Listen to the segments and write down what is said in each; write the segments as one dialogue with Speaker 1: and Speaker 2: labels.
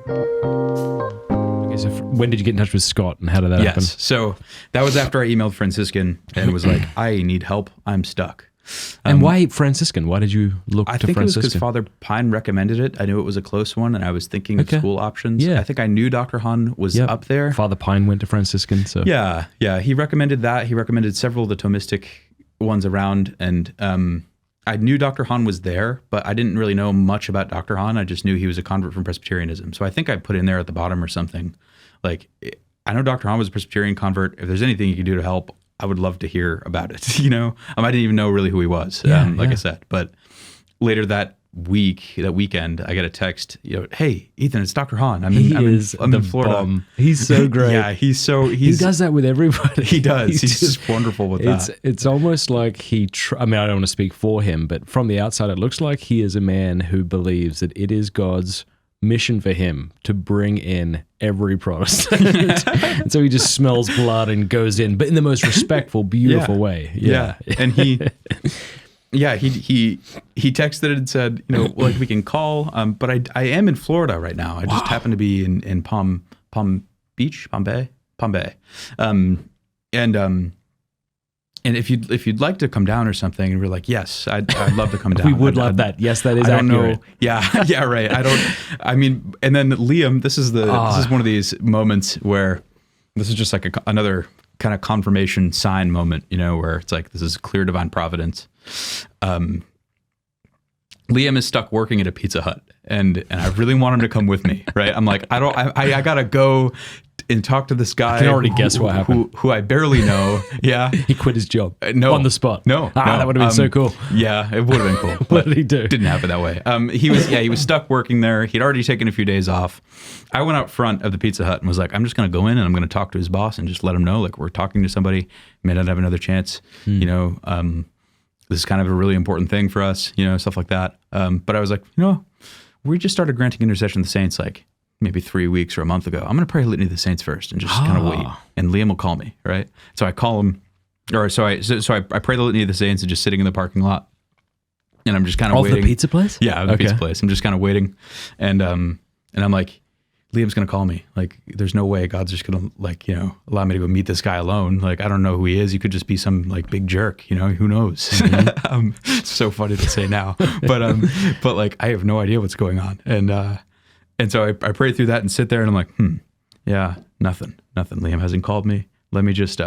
Speaker 1: Okay, so when did you get in touch with Scott, and how did that happen?
Speaker 2: Yes. So that was after I emailed Franciscan and was like, I need help. I'm stuck.
Speaker 1: And why Franciscan? Why did you look
Speaker 2: I
Speaker 1: to
Speaker 2: think it was
Speaker 1: Franciscan?
Speaker 2: because Father Pine recommended it. I knew it was a close one, and I was thinking of school options.
Speaker 1: Yeah.
Speaker 2: I think I knew Dr. Hahn was up there.
Speaker 1: Father Pine went to Franciscan, so
Speaker 2: Yeah. He recommended that. He recommended several of the Thomistic ones around, and I knew Dr. Hahn was there, but I didn't really know much about Dr. Hahn. I just knew he was a convert from Presbyterianism. So I think I put in there at the bottom or something. Like, I know Dr. Hahn was a Presbyterian convert. If there's anything you can do to help, I would love to hear about it. I didn't even know really who he was, I said. But later that weekend, I get a text, hey, Ethan, it's Dr. Hahn. I'm in Florida.
Speaker 1: Bomb. He's so great.
Speaker 2: Yeah, he
Speaker 1: does that with everybody.
Speaker 2: He does. He's just wonderful with that.
Speaker 1: It's almost like I don't want to speak for him, but from the outside, it looks like he is a man who believes that it is God's mission for him to bring in every Protestant. And so he just smells blood and goes in, but in the most respectful, beautiful way. Yeah.
Speaker 2: And he texted and said, we can call, but I am in Florida right now. I just happen to be in Palm Bay. And if you'd like to come down or something, and we're like, yes, I'd love to come down.
Speaker 1: We would love that. Yes, that is accurate.
Speaker 2: Yeah, right. And then Liam, this is one of these moments where this is just like another kind of confirmation sign moment, where it's like, this is clear divine providence. Liam is stuck working at a Pizza Hut, and I really want him to come with me, right? I'm like, I gotta go and talk to this guy.
Speaker 1: I can already guess what happened.
Speaker 2: Who I barely know. Yeah.
Speaker 1: He quit his job.
Speaker 2: No.
Speaker 1: On the spot.
Speaker 2: No.
Speaker 1: That would have been so cool.
Speaker 2: Yeah, it would have been cool.
Speaker 1: What did he do?
Speaker 2: Didn't happen that way. He was stuck working there. He'd already taken a few days off. I went out front of the Pizza Hut and was like, I'm just going to go in and I'm going to talk to his boss and just let him know, like, we're talking to somebody, may not have another chance. This is kind of a really important thing for us, stuff like that. But I was like, we just started granting intercession to the saints, like, maybe 3 weeks or a month ago. I'm going to pray Litany of the Saints first and just kind of wait. And Liam will call me, right? So I call him, so I pray the Litany of the Saints and just sitting in the parking lot. And I'm just kind of waiting.
Speaker 1: The pizza place?
Speaker 2: Yeah, the pizza place. I'm just kind of waiting. And I'm like, Liam's going to call me. Like, there's no way God's just going to, allow me to go meet this guy alone. Like, I don't know who he is. He could just be some, like, big jerk, who knows? Mm-hmm. It's so funny to say now. But like, I have no idea what's going on. And so I pray through that and sit there and I'm like, nothing. Liam hasn't called me. Let me just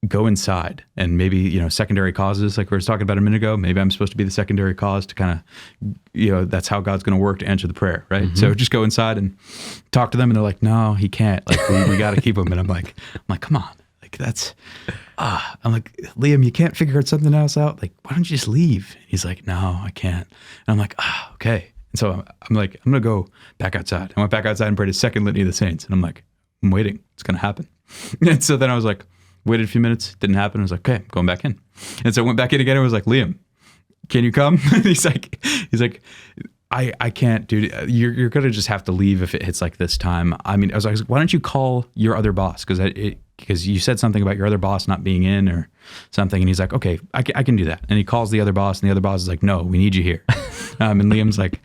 Speaker 2: go inside, and maybe, secondary causes, like we were talking about a minute ago, maybe I'm supposed to be the secondary cause to kind of, that's how God's going to work to answer the prayer. Right. Mm-hmm. So just go inside and talk to them. And they're like, no, he can't. Like, we got to keep him. And I'm like, come on. Like, that's, I'm like, Liam, you can't figure something else out. Like, why don't you just leave? He's like, no, I can't. And I'm like, okay. And so I'm like, I'm going to go back outside. I went back outside and prayed a second Litany of the Saints. And I'm like, I'm waiting. It's going to happen. And so then I was like, waited a few minutes. Didn't happen. I was like, okay, I'm going back in. And so I went back in again and was like, Liam, can you come? And he's like, I can't, dude. You're going to just have to leave if it hits like this time. I mean, I was like, why don't you call your other boss? Because you said something about your other boss not being in or something. And he's like, okay, I can do that. And he calls the other boss, and the other boss is like, no, we need you here. And Liam's like,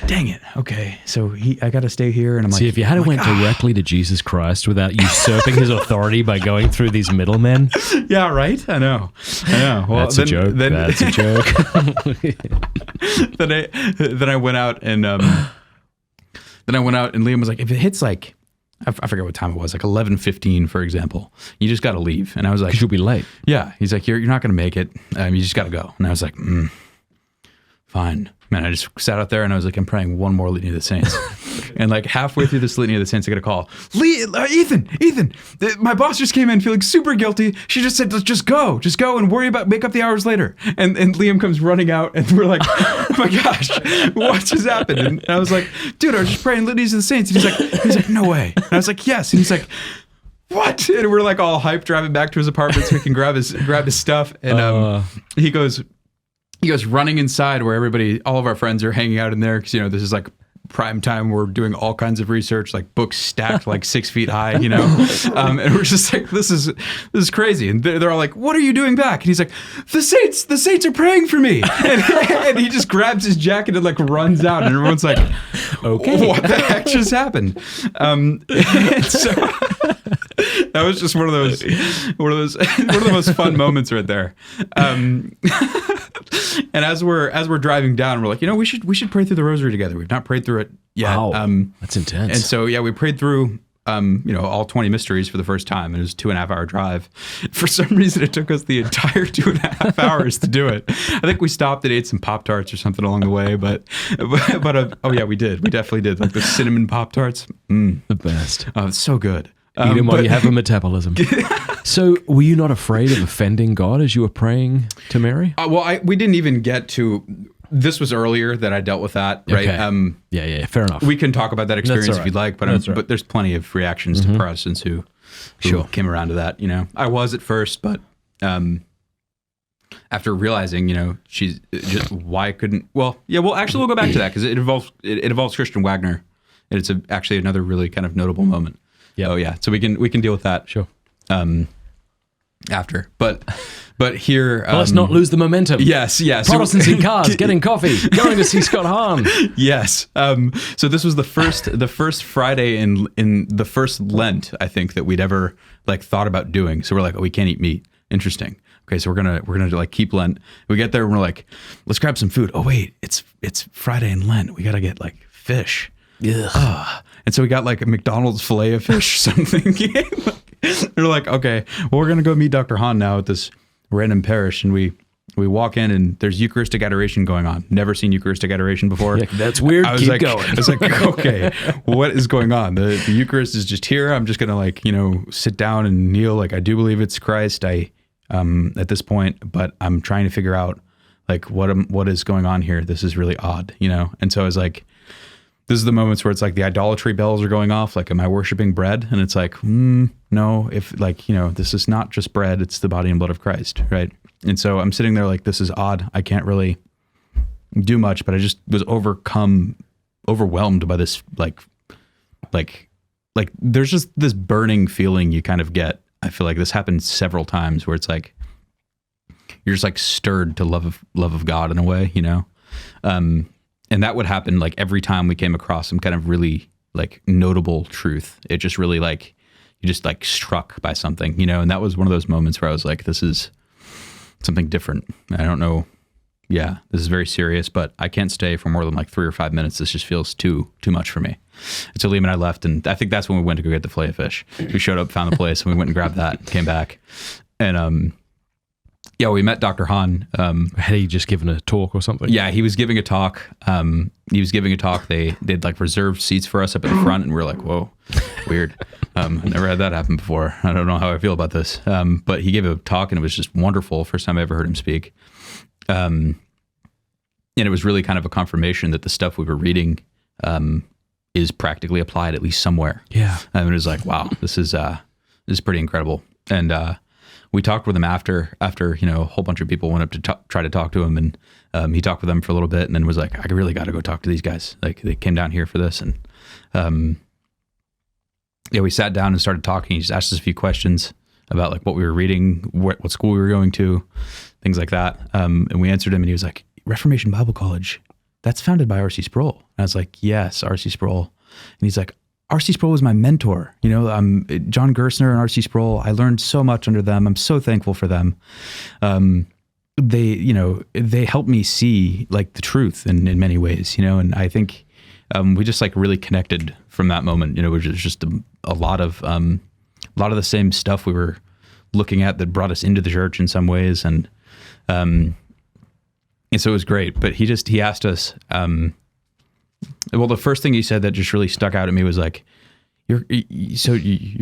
Speaker 2: dang it. Okay. So I got to stay here. And I'm like,
Speaker 1: see, if you had went directly to Jesus Christ without usurping his authority by going through these middlemen.
Speaker 2: Yeah, right. I know. Well,
Speaker 1: that's a joke. That's a joke.
Speaker 2: Then I went out and Liam was like, if it hits like, I forget what time it was, like 11:15, for example, you just got to leave. And I was like,
Speaker 1: 'cause you'll be late.
Speaker 2: Yeah. He's like, you're not going to make it. You just got to go. And I was like, fine. Man, I just sat out there and I was like, I'm praying one more Litany of the Saints. And like halfway through this Litany of the Saints, I get a call. Ethan, my boss just came in feeling super guilty. She just said, just go and make up the hours later. And Liam comes running out and we're like, oh my gosh, what just happened? And I was like, dude, I was just praying Litanies of the Saints. And he's like, no way. And I was like, yes. And he's like, what? And we're like all hyped driving back to his apartment so he can grab his stuff. And he goes running inside where all of our friends are hanging out in there. Cause this is like prime time. We're doing all kinds of research, like books stacked like 6 feet high, and we're just like, this is crazy. And they're all like, what are you doing back? And he's like, the saints are praying for me. And he just grabs his jacket and like runs out, and everyone's like, okay, what the heck just happened? And so that was just one of the most fun moments right there. And as we're driving down, we're like, we should pray through the rosary together. We've not prayed through it yet.
Speaker 1: Wow, that's intense.
Speaker 2: And so we prayed through all 20 mysteries for the first time. And it was a 2.5 hour drive. For some reason, it took us the entire 2.5 hours to do it. I think we stopped and ate some Pop-Tarts or something along the way. But we did. We definitely did. Like the cinnamon Pop-Tarts.
Speaker 1: The best.
Speaker 2: Oh, it's so good.
Speaker 1: Eat them while you have a metabolism. So were you not afraid of offending God as you were praying to Mary?
Speaker 2: We didn't even get to... This was earlier that I dealt with that, right?
Speaker 1: Okay. Yeah, fair enough.
Speaker 2: We can talk about that experience if you'd like, but
Speaker 1: right.
Speaker 2: But there's plenty of reactions to Protestants who came around to that. I was at first, but after realizing, she's just why couldn't? Well, actually, we'll go back to that because it involves Christian Wagner, and it's actually another really kind of notable moment. Yeah. Oh yeah. So we can deal with that.
Speaker 1: Sure.
Speaker 2: After, but here,
Speaker 1: let's not lose the momentum.
Speaker 2: Yes.
Speaker 1: Protestants in cars, getting coffee, going to see Scott Hahn.
Speaker 2: Yes. So this was the first Friday in the first Lent, I think, that we'd ever like thought about doing. So we're like, we can't eat meat. Interesting. Okay, so we're gonna like keep Lent. We get there and we're like, let's grab some food. Oh wait, it's Friday in Lent. We gotta get like fish. Yeah. And so we got like a McDonald's fillet of fish or something. They're like, okay, well, we're going to go meet Dr. Hahn now at this random parish. And we walk in and there's Eucharistic adoration going on. Never seen Eucharistic adoration before.
Speaker 1: Yeah, that's weird. Keep going.
Speaker 2: I was like, okay, what is going on? The Eucharist is just here. I'm just going to like, sit down and kneel. Like, I do believe it's Christ. At this point, but I'm trying to figure out like what is going on here. This is really odd, And so I was like, this is the moments where it's like the idolatry bells are going off. Like, am I worshiping bread? And it's like, no, if like, this is not just bread, it's the body and blood of Christ. Right. And so I'm sitting there like, this is odd. I can't really do much, but I just was overwhelmed by this, like there's just this burning feeling you kind of get. I feel like this happened several times where it's like, you're just like stirred to love of God in a way, and that would happen like every time we came across some kind of really like notable truth. It just really like, you just like struck by something, and that was one of those moments where I was like, this is something different. I don't know. Yeah, this is very serious, but I can't stay for more than like 3 or 5 minutes. This just feels too much for me. And so Liam and I left, and I think that's when we went to go get the fillet of fish. We showed up, found the place, and we went and grabbed that, came back. And we met Dr. Hahn.
Speaker 1: Had he just given a talk or something?
Speaker 2: Yeah, he was giving a talk. They'd like reserved seats for us up at the front, and we were like, whoa, weird. I've never had that happen before. I don't know how I feel about this. But he gave a talk, and it was just wonderful. First time I ever heard him speak. And it was really kind of a confirmation that the stuff we were reading is practically applied at least somewhere.
Speaker 1: Yeah.
Speaker 2: And it was like, wow, this is pretty incredible. And we talked with him after a whole bunch of people went up to try to talk to him, and he talked with them for a little bit, and then was like, I really got to go talk to these guys. Like, they came down here for this, and we sat down and started talking. He just asked us a few questions about like what we were reading, what school we were going to, things like that. And we answered him, and he was like, Reformation Bible College, that's founded by R.C. Sproul. And I was like, yes, R.C. Sproul. And he's like, R.C. Sproul was my mentor. John Gerstner and R.C. Sproul, I learned so much under them. I'm so thankful for them. They helped me see like the truth in many ways, and I think we just like really connected from that moment, which is just a lot of the same stuff we were looking at that brought us into the church in some ways. And so it was great, but he asked us, the first thing he said that just really stuck out at me was like, you're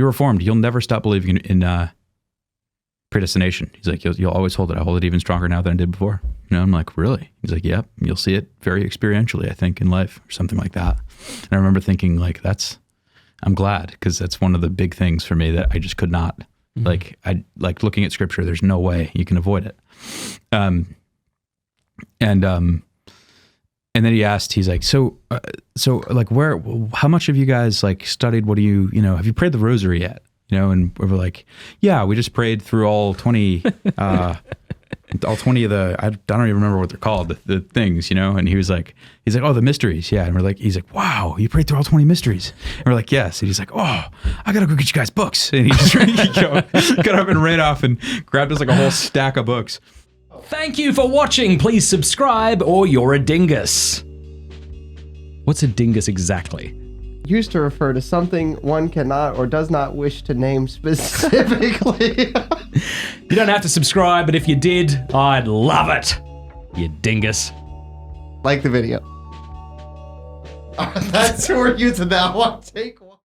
Speaker 2: Reformed. You'll never stop believing in predestination. He's like, you'll always hold it. I hold it even stronger now than I did before. I'm like, really? He's like, yep. You'll see it very experientially, I think, in life or something like that. And I remember thinking like, I'm glad, because that's one of the big things for me that I just could not, like, I like looking at scripture. There's no way you can avoid it. And then he asked, he's like, so like, how much have you guys like studied? What do you know, have you prayed the rosary yet? You know, and we were like, yeah, we just prayed through all 20, all 20 of the, I don't even remember what they're called, the things, you know? And he's like, oh, the mysteries. Yeah. And we're like, he's like, wow, you prayed through all 20 mysteries. And we're like, yes. And he's like, oh, I got to go get you guys books. And he just got up and ran off and grabbed us like a whole stack of books.
Speaker 1: Thank you for watching. Please subscribe or you're a dingus. What's a dingus exactly?
Speaker 3: Used to refer to something one cannot or does not wish to name specifically.
Speaker 1: You don't have to subscribe, but if you did, I'd love it. You dingus.
Speaker 3: Like the video. That's who we're using that one. Take